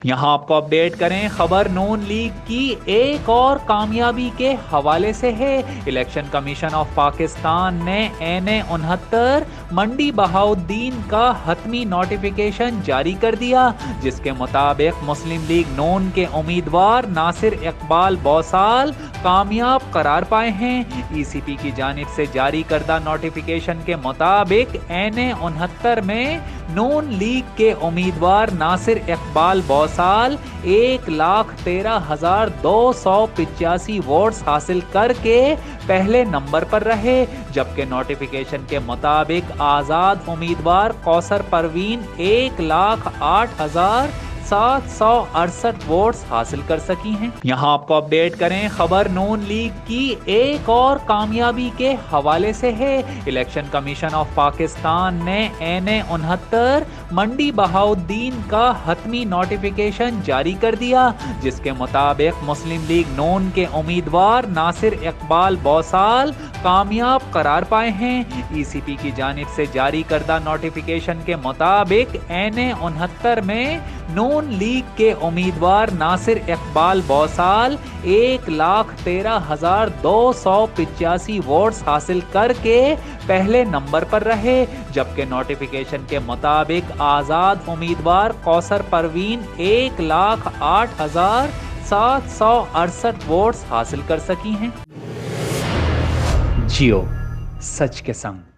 यहाँ आपको अपडेट करें, खबर नून लीग की एक और कामयाबी के हवाले से है। इलेक्शन कमीशन ऑफ पाकिस्तान ने NA-69 मंडी बहाउद्दीन का हतमी नोटिफिकेशन जारी कर दिया, जिसके मुताबिक मुस्लिम लीग नून के उम्मीदवार नासिर इकबाल बौसाल कामयाब करार पाए हैं। ECP की जानिब से जारी करदा नोटिफिकेशन के मुताबिक NA-69 में नून लीग के उम्मीदवार नासिर इकबाल बौसाल 1,13,285 वोट्स हासिल करके पहले नंबर पर रहे, जबकि नोटिफिकेशन के मुताबिक आज़ाद उम्मीदवार कौसर परवीन 1,08,768 वोट्स हासिल कर सकी हैं। यहाँ आपको अपडेट करें, खबर नून लीग की एक और कामयाबी के हवाले से है। इलेक्शन कमीशन ऑफ पाकिस्तान ने NA-69 मंडी बहाउद्दीन का हतमी नोटिफिकेशन जारी कर दिया, जिसके मुताबिक मुस्लिम लीग नून के उम्मीदवार नासिर इकबाल बौसाल कामयाब करार पाए हैं। ECP की जानिब से जारी करदा नोटिफिकेशन के मुताबिक NA-69 में नून लीग के उम्मीदवार नासिर इकबाल बौसाल 1,13,285 वोट्स हासिल करके पहले नंबर पर रहे, जबकि नोटिफिकेशन के मुताबिक आज़ाद उम्मीदवार कौसर परवीन 1,08,768 वोट्स हासिल कर सकी हैं। जियो सच के संग।